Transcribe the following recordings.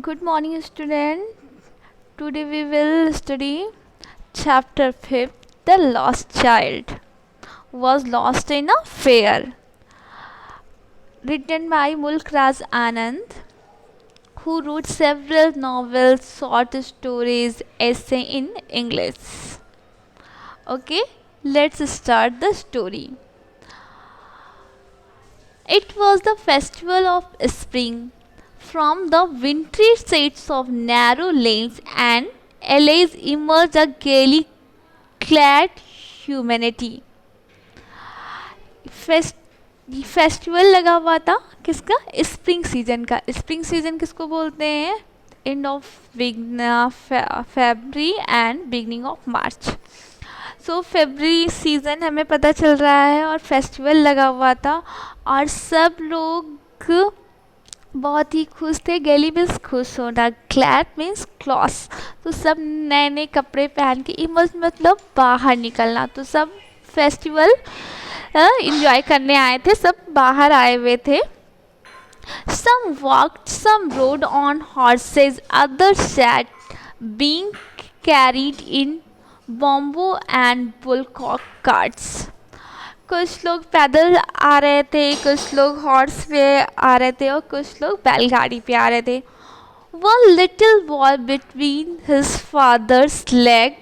Good morning, student. Today we will study chapter 5. The Lost Child was lost in a fair. Written by Mulk Raz Anand, who wrote several novels, short stories, essay in English. Okay, let's start the story. It was the festival of spring. From the wintry shades of narrow lanes and alleys emerged a gaily clad humanity. Fest festival लगा हुआ था किसका? Spring season का. Spring season किसको बोलते हैं? End of February and beginning of March. So February season हमें पता चल रहा है और फेस्टिवल लगा हुआ था और सब लोग बहुत ही खुश थे. गैली मीन्स खुश होना, ग्लैड मीन्स क्लॉस. तो सब नए नए कपड़े पहन के इमर्ज मतलब बाहर निकलना. तो सब फेस्टिवल इंजॉय करने आए थे, सब बाहर आए हुए थे. Some walked, some rode on horses, others sat, being carried in bamboo and bullcock carts. कुछ लोग पैदल आ रहे थे, कुछ लोग हॉर्स पे आ रहे थे और कुछ लोग बैलगाड़ी पे आ रहे थे. One little boy between his father's leg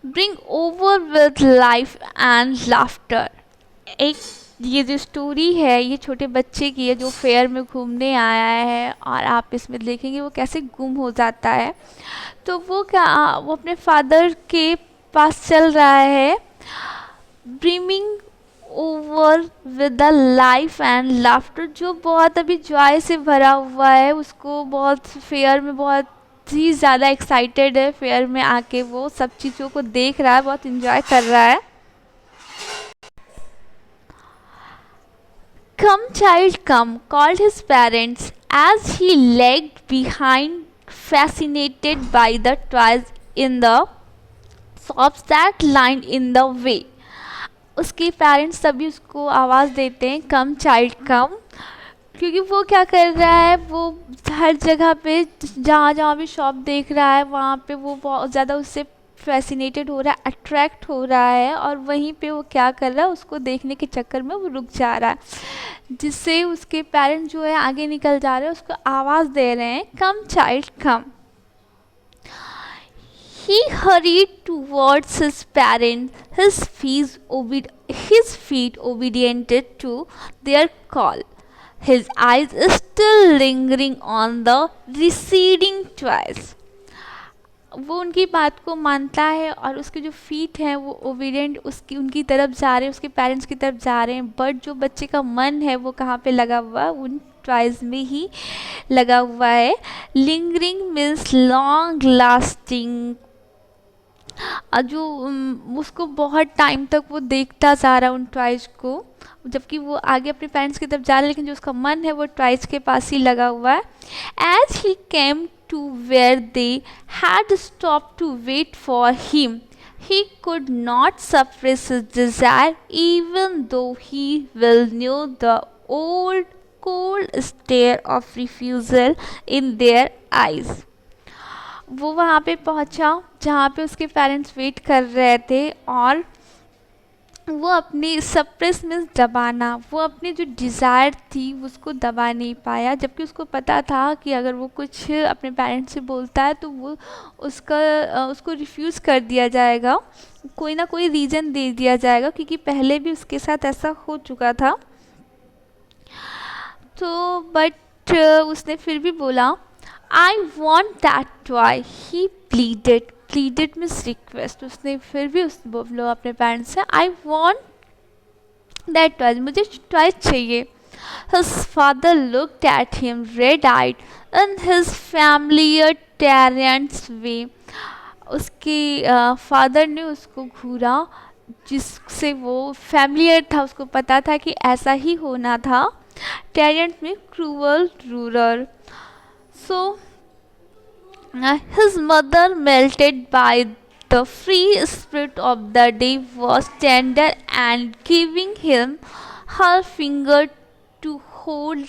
bring over with life and laughter. एक ये जो स्टोरी है ये छोटे बच्चे की है जो फेयर में घूमने आया है और आप इसमें देखेंगे वो कैसे गुम हो जाता है. तो वो अपने फादर के पास चल रहा है, brimming over with the life and laughter, जो बहुत अभी जॉय से भरा हुआ है. उसको बहुत फेयर में बहुत ही ज़्यादा एक्साइटेड है. फेयर में आके वो सब चीज़ों को देख रहा है, बहुत इंजॉय कर रहा है. Come child come, called his parents as he lagged behind, fascinated by the toys in the shops that lined in the way. उसके पेरेंट्स सभी उसको आवाज़ देते हैं कम चाइल्ड कम, क्योंकि वो क्या कर रहा है, वो हर जगह पे जहाँ जहाँ भी शॉप देख रहा है वहाँ पे वो बहुत ज़्यादा उससे फैसिनेटेड हो रहा है, अट्रैक्ट हो रहा है. और वहीं पे वो क्या कर रहा है, उसको देखने के चक्कर में वो रुक जा रहा है, जिससे उसके पेरेंट्स जो है आगे निकल जा रहे हैं, उसको आवाज़ दे रहे हैं come child come. He hurried towards his parents, his feet obedient to their call, his eyes still lingering on the receding toys. वो उनकी बात को मानता है और उसके जो फीट हैं वो ओबीडियंट उनकी तरफ जा रहे हैं, उसके पेरेंट्स की तरफ जा रहे हैं. बट जो बच्चे का मन है वो कहाँ पे लगा हुआ है? उन टॉयज़ में ही लगा हुआ है. लिंगरिंग मीन्स लॉन्ग लास्टिंग, जो उसको बहुत टाइम तक वो देखता जा रहा है उन टॉयज़ को, जबकि वो आगे अपने पेरेंट्स की तरफ जा रहा है, लेकिन जो उसका मन है वो टॉयज़ के पास ही लगा हुआ है. As he came to where they had stopped to wait for him, he could not suppress his desire, even though he well knew the old cold stare of refusal in their eyes. वो वहाँ पे पहुँचा जहाँ पे उसके parents wait कर रहे थे और वो अपनी सप्रेस मीन्स दबाना, वो अपनी जो डिज़ायर थी उसको दबा नहीं पाया, जबकि उसको पता था कि अगर वो कुछ अपने पेरेंट्स से बोलता है तो वो उसको रिफ्यूज़ कर दिया जाएगा, कोई ना कोई रीज़न दे दिया जाएगा, क्योंकि पहले भी उसके साथ ऐसा हो चुका था. तो बट उसने फिर भी बोला I want that toy. He pleaded means request. उसने फिर भी बोलो अपने पेरेंट्स से आई वॉन्ट दैट टॉय, मुझे टॉय चाहिए. His father looked at him red-eyed in his familiar tyrant's way. उसके फादर ने उसको घूरा जिससे वो फैमिलियर था, उसको पता था कि ऐसा ही होना था. टैरेंट में cruel रूरर. So his mother, melted by the free spirit of the day, was tender and giving him her finger to hold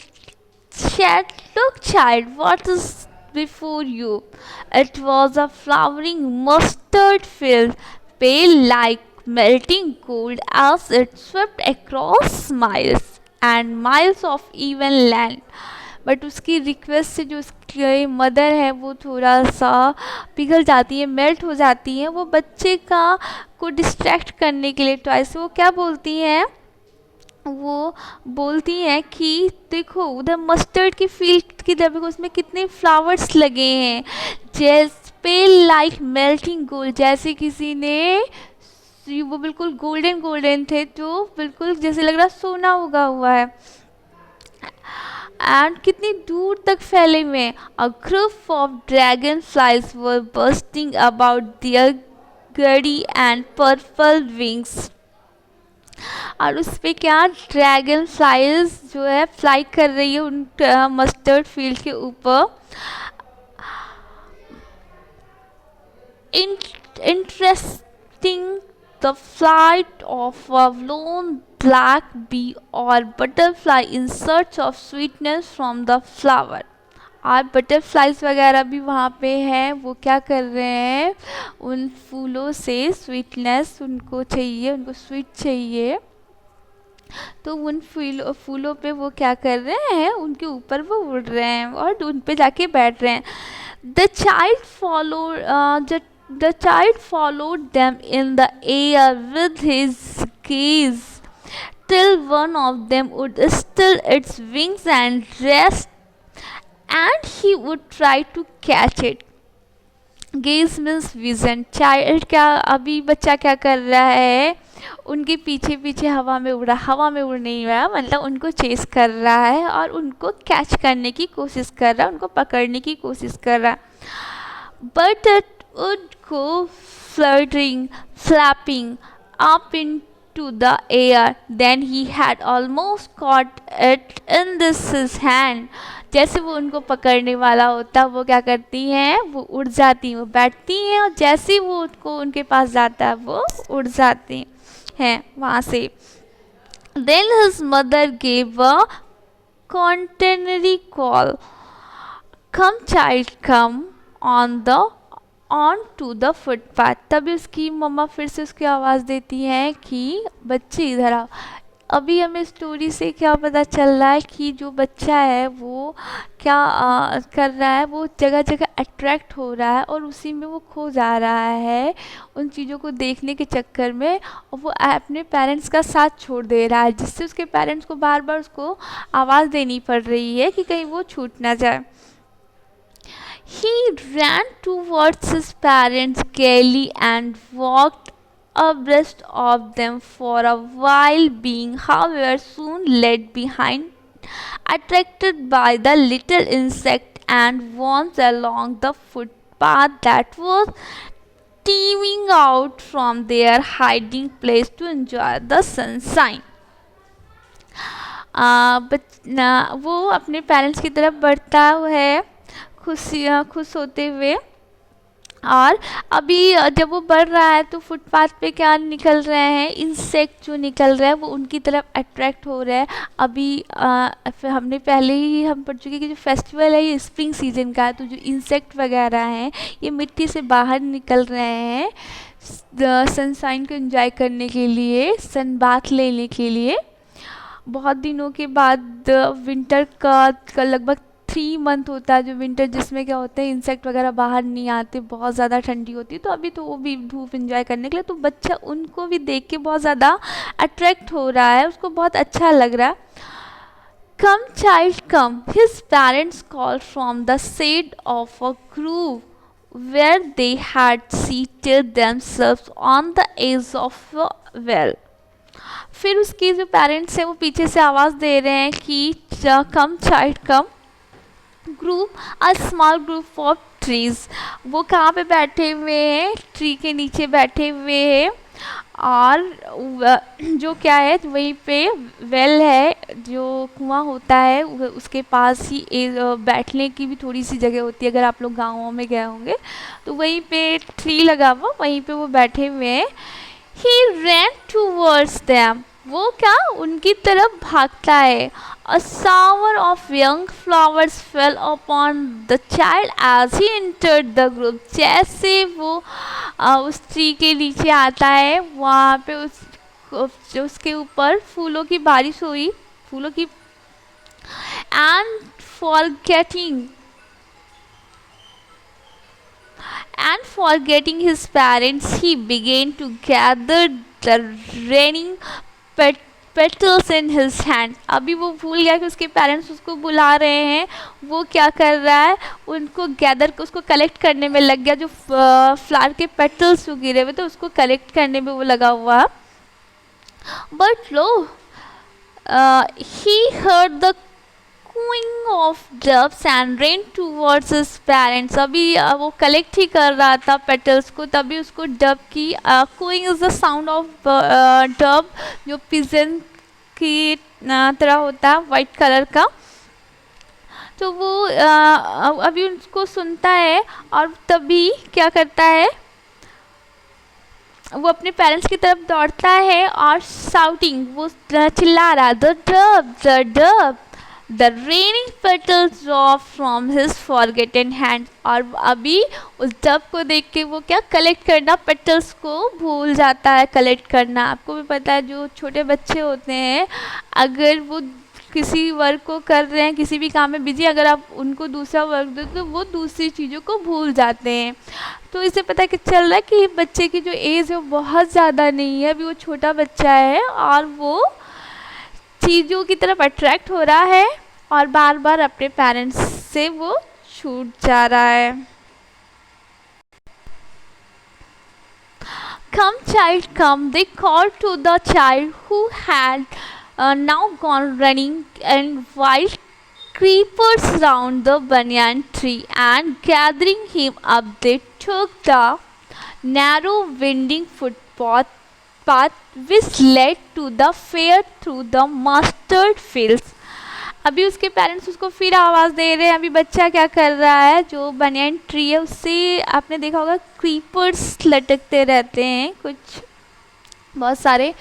said, "Look, child, what is before you?" It was a flowering mustard field, pale like melting gold as it swept across miles and miles of even land. But उसकी request से जो उसकी mother है वो थोड़ा सा पिघल जाती है, मेल्ट हो जाती है। वो बच्चे का को डिस्ट्रैक्ट करने के लिए टॉय से वो क्या बोलती हैं, वो बोलती हैं कि देखो उधर मस्टर्ड की फील्ड की तरफ, उसमें कितने फ्लावर्स लगे हैं, जैसे पेल लाइक मेल्टिंग गोल्ड, जैसे किसी ने वो बिल्कुल गोल्डन गोल्डन थे, जो बिल्कुल जैसे लग रहा सोना उगा हुआ है। एंड कितनी दूर तक फैले हुए हैं। A group of dragonflies were bursting about their gaudy and purple wings. और उस पे क्या ड्रैगन फ्लाइज जो है फ्लाई कर रही है उन मस्टर्ड फील्ड के ऊपर। Interesting the flight of a lone black bee or butterfly in search of sweetness from the flower। और बटरफ्लाइज वगैरह भी वहाँ पे हैं, वो क्या कर रहे हैं, उन फूलों से स्वीटनेस उनको चाहिए, उनको स्वीट चाहिए, तो उन फूलों पे वो क्या कर रहे हैं, उनके ऊपर वो उड़ रहे हैं और उन पे जाके बैठ रहे हैं। The child followed them in the air with his gaze till one of them would still its wings and rest, and he would try to catch it। Gauge means vision. Child क्या, अभी बच्चा क्या कर रहा है, उनके पीछे पीछे हवा में उड़ा, हवा में उड़ नहीं रहा, मतलब उनको चेस कर रहा है और उनको कैच करने की कोशिश कर रहा है, उनको पकड़ने की कोशिश कर रहा है। But it would go fluttering flapping up into the air, then he had almost caught it in his hand। जैसे वो उनको पकड़ने वाला होता, वो क्या करती हैं, वो उड़ जाती हैं, वो बैठती हैं और जैसे ही वो उनको उनके पास जाता है वो उड़ जाती हैं वहाँ से। Then his mother gave a continually call, "Come child, come on to the footpath"। तभी उसकी मम्मा फिर से उसकी आवाज़ देती हैं कि बच्चे इधर आओ। अभी हमें स्टोरी से क्या पता चल रहा है कि जो बच्चा है वो क्या कर रहा है, वो जगह जगह अट्रैक्ट हो रहा है और उसी में वो खो जा रहा है उन चीज़ों को देखने के चक्कर में, और वो अपने पेरेंट्स का साथ छोड़ दे रहा है, जिससे उसके पेरेंट्स को बार बार उसको आवाज़ देनी पड़ रही है कि कहीं वो छूट ना जाए। He ran towards his parents gaily and walked abreast of them for a while, being however soon led behind, attracted by the little insect, and once along the footpath that was teeming out from their hiding place to enjoy the sunshine। वो अपने parents की तरफ बढ़ता है खुश होते हुए, और अभी जब वो बढ़ रहा है तो फुटपाथ पे क्या निकल रहे हैं, इंसेक्ट जो निकल रहे हैं वो उनकी तरफ अट्रैक्ट हो रहे हैं। अभी हमने पहले ही हम पढ़ चुके कि जो फेस्टिवल है ये स्प्रिंग सीजन का है, तो जो इंसेक्ट वगैरह हैं ये मिट्टी से बाहर निकल रहे हैं सनशाइन को एंजॉय करने के लिए, सन बाथ लेने के लिए। बहुत दिनों के बाद विंटर का लगभग 3 मंथ होता है जो विंटर, जिसमें क्या होता है इंसेक्ट वगैरह बाहर नहीं आते, बहुत ज़्यादा ठंडी होती है, तो अभी तो वो भी धूप एंजॉय करने के लिए, तो बच्चा उनको भी देख के बहुत ज़्यादा अट्रैक्ट हो रहा है, उसको बहुत अच्छा लग रहा है। "Come child, come", his parents called from the shade of a grove where they had seated themselves on the edge of a well। फिर उसके जो पेरेंट्स हैं वो पीछे से आवाज़ दे रहे हैं कि "Come child, come", group a small group of trees. वो कहाँ पे बैठे हुए हैं, ट्री के नीचे बैठे हुए हैं, और जो क्या है वहीं पे वेल है, जो कुआं होता है उसके पास ही बैठने की भी थोड़ी सी जगह होती है, अगर आप लोग गाँवों में गए होंगे तो वहीं पे ट्री लगा हुआ, वहीं पे वो बैठे हुए हैं। He ran towards them वो क्या उनकी तरफ भागता है। A shower of young flowers fell upon the child as he entered the group। जैसे वो उस ट्री के नीचे आता है वहाँ पे उसके ऊपर फूलों की बारिश हुई, फूलों की। and forgetting forgetting his parents, he began to gather the raining petals in his hand। अभी वो भूल गया कि उसके पेरेंट्स उसको बुला रहे हैं, वो क्या कर रहा है, उनको गैदर, उसको कलेक्ट करने में लग गया, जो फ्लावर के पेटल्स जो गिरे हुए थे उसको कलेक्ट करने में वो लगा हुआ। But low he heard the cooing of doves and ran towards his parents। अभी वो कलेक्ट ही कर रहा था पेटल्स को, तभी उसको डब की cooing is the sound of dub, जो पिजन की तरह होता है, वाइट कलर का। तो वो अभी उसको सुनता है और तभी क्या करता है, वो अपने पेरेंट्स की तरफ दौड़ता है और शाउटिंग, वो चिल्ला रहा, the dub the dub. The raining petals drop from his forgotten hand. और अभी उस डब को देख के वो क्या कलेक्ट करना, पेटल्स को भूल जाता है कलेक्ट करना। आपको भी पता है जो छोटे बच्चे होते हैं, अगर वो किसी वर्क को कर रहे हैं, किसी भी काम में बिजी, अगर आप उनको दूसरा वर्क दो तो वो दूसरी चीज़ों को भूल जाते हैं। तो इससे पता कि चल रहा है कि बच्चे की जो एज है वो बहुत ज़्यादा नहीं है, अभी वो छोटा बच्चा है और वो चीज़ों की तरफ अट्रैक्ट हो रहा है और बार बार अपने पेरेंट्स से वो छूट जा रहा है। Come child come, they called to the child who had now gone running, and while creepers round the banyan tree and gathering him up, they took the narrow winding path which led to the fair through the mustard fields। अभी उसके parents उसको फिर आवाज़ दे रहे हैं। अभी बच्चा क्या कर रहा है, जो बनियान ट्री है उससे आपने देखा होगा क्रीपर्स लटकते रहते हैं कुछ बहुत सारे,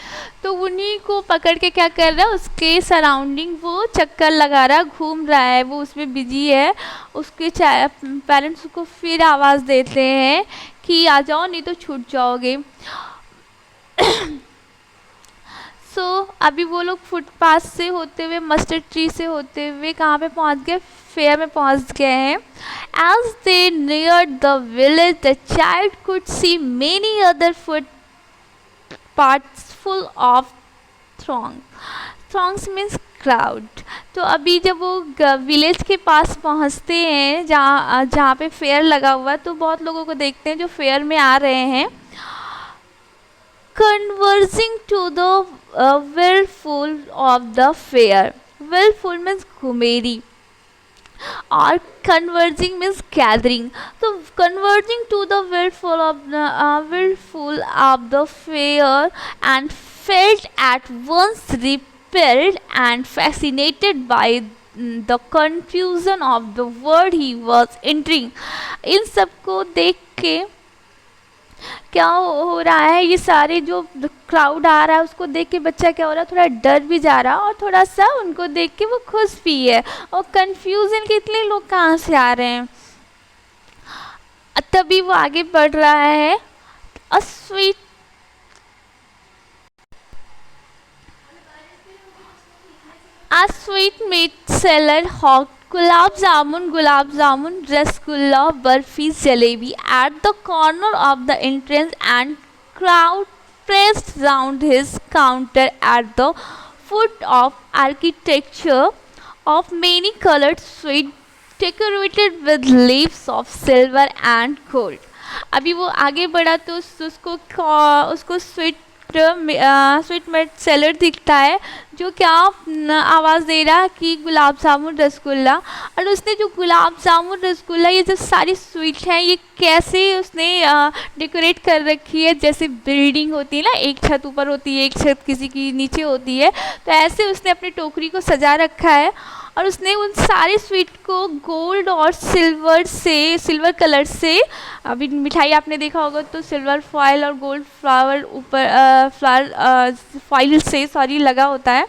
तो उन्हीं को पकड़ के क्या कर रहा है, उसके सराउंडिंग वो चक्कर लगा रहा है, घूम रहा है, वो उसमें बिजी है। उसके पेरेंट्स उसको फिर आवाज़ देते हैं कि आ जाओ नहीं तो छूट जाओगे। सो अभी वो लोग फुटपाथ से होते हुए, मस्टर्ड ट्री से होते हुए कहाँ पे पहुँच गए, फेयर में पहुँच गए हैं। As they near the village the child could see many other footpaths full of throngs means crowd. तो अभी जब वो विलेज के पास पहुँचते हैं जहाँ पे फेयर लगा हुआ है, तो बहुत लोगों को देखते हैं जो फेयर में आ रहे हैं। Conversing to the whirlpool of the fair। whirlpool means घुमेरी और conversing means gathering। तो conversing to the whirlpool of the fair and felt at once repelled and fascinated by the confusion of the world he was entering। इन सबको देख के क्या हो रहा है, ये सारे जो क्राउड आ रहा है उसको देख के बच्चा क्या हो रहा है, थोड़ा डर भी जा रहा है और थोड़ा सा उनको देख के वो खुश भी है और कंफ्यूजन कि इतने लोग कहाँ से आ रहे हैं। तभी वो आगे बढ़ रहा है। A sweet meat seller hawk gulab jamun, rasgulla, barfi, jalebi at the corner of the entrance, and crowd pressed round his counter at the foot of architecture of many colored sweet decorated with leaves of silver and gold। अभी वो आगे बढ़ा तो उसको sweet meat seller दिखता है जो क्या आवाज़ दे रहा है कि गुलाब जामुन रसगुल्ला। और उसने जो गुलाब जामुन रसगुल्ला ये जो सारी स्वीट हैं ये कैसे उसने डेकोरेट कर रखी है, जैसे बिल्डिंग होती है ना, एक छत ऊपर होती है, एक छत किसी की नीचे होती है, तो ऐसे उसने अपनी टोकरी को सजा रखा है। और उसने उन सारे स्वीट को गोल्ड और सिल्वर कलर से, अभी मिठाई आपने देखा होगा तो सिल्वर फॉयल और गोल्ड फ्लावर ऊपर फ्लावर फॉइल से सॉरी लगा होता है,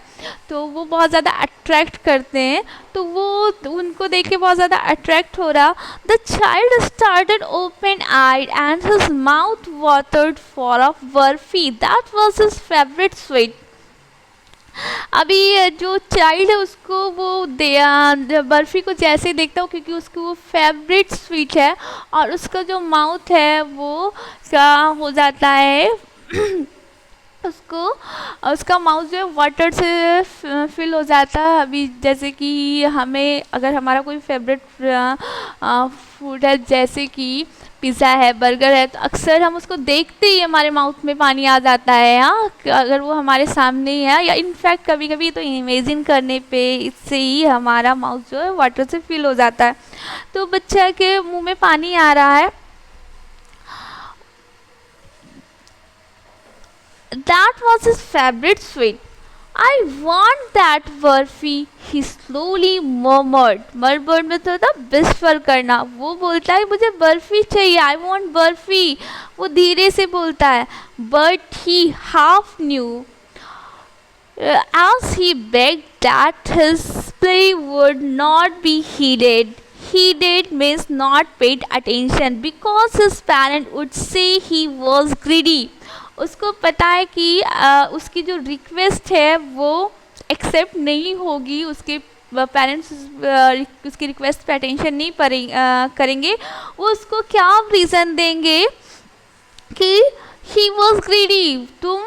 तो वो बहुत ज़्यादा अट्रैक्ट करते हैं। तो वो उनको देख के बहुत ज़्यादा अट्रैक्ट हो रहा। The child started open eyed and his mouth watered for a barfi that was his favourite sweet. अभी जो चाइल्ड है उसको वो बर्फ़ी को जैसे ही देखता हो, क्योंकि उसकी वो फेवरेट स्वीट है, और उसका जो माउथ है वो क्या हो जाता है उसको उसका माउथ जो है वाटर से फिल हो जाता है। अभी जैसे कि हमें अगर हमारा कोई फेवरेट फूड है जैसे कि पिज़्ज़ा है, बर्गर है, तो अक्सर हम उसको देखते ही हमारे माउथ में पानी आ जाता है, हाँ, अगर वो हमारे सामने ही है, या इनफैक्ट कभी कभी तो इमेजिन करने पे इससे ही हमारा माउथ जो है वाटर से फिल हो जाता है। तो बच्चा के मुंह में पानी आ रहा है। That was his favorite sweet. I want that barfi, he slowly murmured. murmured में तो था विस्पर करना, वो बोलता है मुझे बर्फी चाहिए, I want बर्फी, वो धीरे से बोलता है। But he half knew as he begged that his plea would not be heeded. Heeded means not paid attention because his parent would say he was greedy. उसको पता है कि उसकी जो रिक्वेस्ट है वो एक्सेप्ट नहीं होगी, उसके पेरेंट्स उसकी रिक्वेस्ट पे अटेंशन नहीं करेंगे। वो उसको क्या रीज़न देंगे कि ही वॉज ग्रीडी, तुम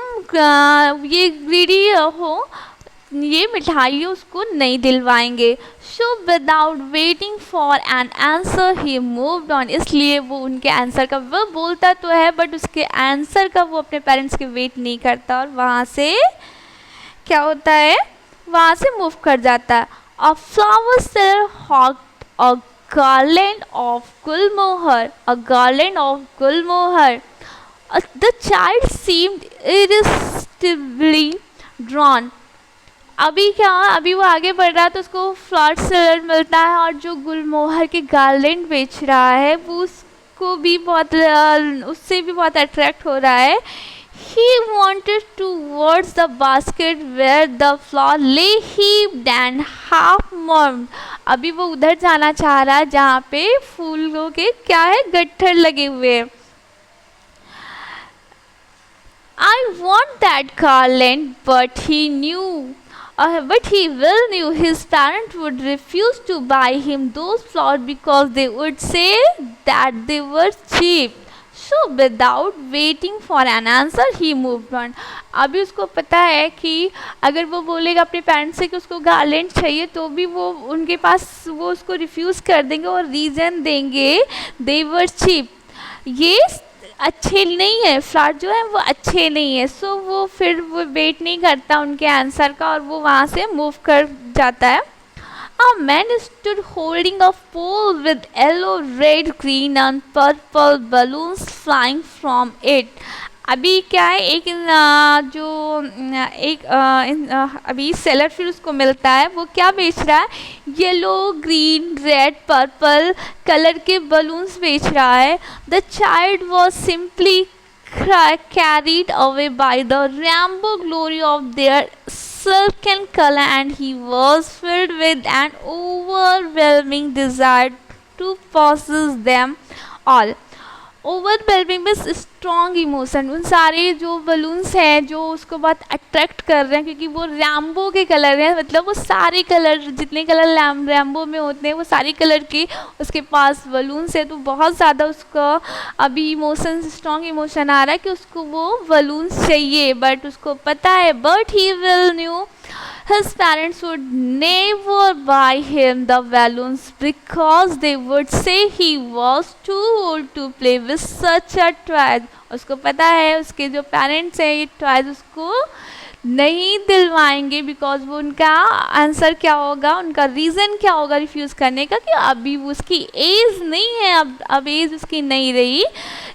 ये ग्रीडी हो, ये मिठाई उसको नहीं दिलवाएंगे। So without waiting for an answer he moved on, इसलिए वो उनके आंसर का, वो बोलता तो है बट उसके आंसर का वो अपने पेरेंट्स के वेट नहीं करता, और वहाँ से क्या होता है, वहाँ से मूव कर जाता है। A flower seller hawked a garland of gulmohar, a garland of gulmohar. The child seemed irresistibly drawn. अभी क्या, अभी वो आगे बढ़ रहा है तो उसको फ्लावर सेलर मिलता है, और जो गुलमोहर के गार्लैंड बेच रहा है वो उसको भी बहुत उससे भी बहुत अट्रैक्ट हो रहा है। He wanted towards the basket where the flower lay heaped and half mourned. अभी वो उधर जाना चाह रहा है जहाँ पे फूलों के क्या है, गट्ठर लगे हुए हैं। I want that garland, but he well knew his parents would refuse to buy him those flowers because they would say that they were cheap. So without waiting for an answer he moved on. अभी उसको पता है कि अगर वो बोलेगा अपने parents से कि उसको गार्लैंड चाहिए तो भी वो उनके पास वो उसको रिफ्यूज़ कर देंगे और रीज़न देंगे they were cheap, ये अच्छे नहीं है, फ्लावर जो है वो अच्छे नहीं है। सो वो फिर वो वेट नहीं करता उनके आंसर का और वो वहाँ से मूव कर जाता है। A man stood holding a pole with yellow, red, green and purple balloons flying from it. अभी क्या है, अभी सेलर फिर उसको मिलता है, वो क्या बेच रहा है, yellow, green, red, purple colour के बलून्स बेच रहा है। The child was simply carried away by the rainbow glory of their silken color, and he was filled with an overwhelming desire to possess them all. Overwhelming में strong emotion, उन सारे जो balloons हैं जो उसको बहुत अट्रैक्ट कर रहे हैं क्योंकि वो रैम्बो के कलर हैं, मतलब वो सारे कलर जितने कलर रैम्बो में होते हैं वो सारे कलर के उसके पास बलून्स है, तो बहुत ज़्यादा उसका अभी इमोशन, स्ट्रॉन्ग इमोशन आ रहा है कि उसको वो बलून्स चाहिए। बट उसको पता है, but he will new his parents would never buy him the balloons because they would say he was too old to play with such a toy. उसको पता है उसके जो पेरेंट्स हैं ये टॉयज उसको नहीं दिलवाएंगे, बिकॉज वो उनका आंसर क्या होगा, उनका रीज़न क्या होगा रिफ्यूज़ करने का, कि अभी वो उसकी एज नहीं है, अब एज उसकी नहीं रही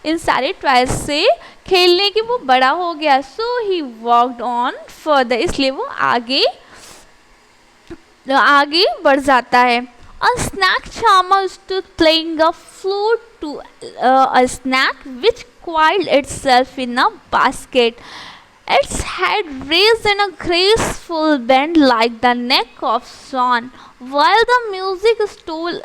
इन सारे टॉयज से खेलने की, वो बड़ा हो गया। सो ही वॉकड ऑन फर्दर, इसलिए वो आगे आगे बढ़ जाता है। A snack charmer stood playing a flute to a snack which coiled itself in a basket. Its head raised in a graceful bend like the neck of swan, while the music stole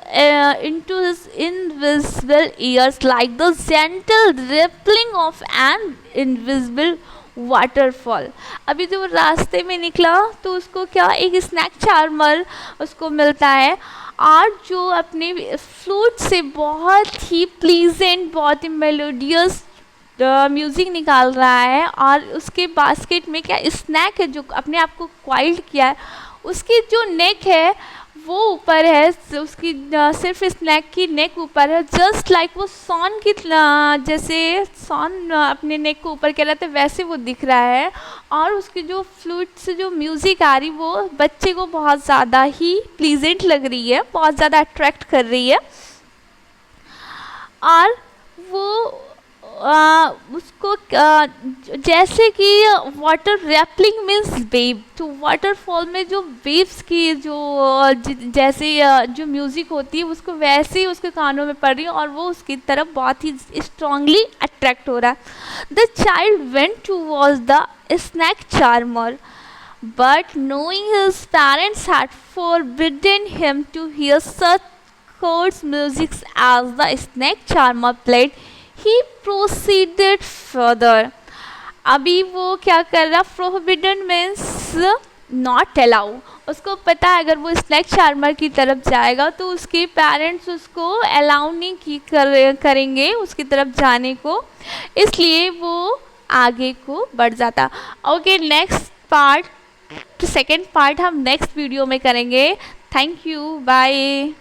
into his invisible ears like the gentle rippling of an invisible waterfall. अभी जो वो रास्ते में निकला तो उसको क्या एक स्नैक चार्मर उसको मिलता है, और जो अपने फ्लूट से बहुत ही प्लीजेंट, बहुत ही मेलोडियस म्यूज़िक निकाल रहा है, और उसके बास्केट में क्या स्नैक है जो अपने आप को क्वाइल्ड किया है, उसकी जो नेक है वो ऊपर है, उसकी सिर्फ स्नैक की नेक ऊपर है, जस्ट लाइक वो सॉन की जैसे सॉन अपने नेक को ऊपर कर रहा था वैसे वो दिख रहा है। और उसकी जो फ्लूट से जो म्यूज़िक आ रही वो बच्चे को बहुत ज़्यादा ही प्लीजेंट लग रही है, बहुत ज़्यादा अट्रैक्ट कर रही है। और वो उसको जैसे कि वाटर रैपलिंग मीन्स वेव, तो वाटरफॉल में जो वेव्स की जो जैसे जो म्यूज़िक होती है उसको वैसे ही उसके कानों में पड़ रही है, और वो उसकी तरफ बहुत ही स्ट्रांगली अट्रैक्ट हो रहा है। The child went towards the snake charmer, but knowing his parents had forbidden him to hear such chords music as the snake charmer played, he proceeded further. अभी वो क्या कर रहा, प्रोहिबिटेड मीन्स नॉट अलाउ, उसको पता है अगर वो स्नैक चार्मर की तरफ जाएगा तो उसके पेरेंट्स उसको अलाउ नहीं करेंगे उसकी तरफ जाने को, इसलिए वो आगे को बढ़ जाता। Okay, next part, second part हम नेक्स्ट वीडियो में करेंगे। Thank you, bye.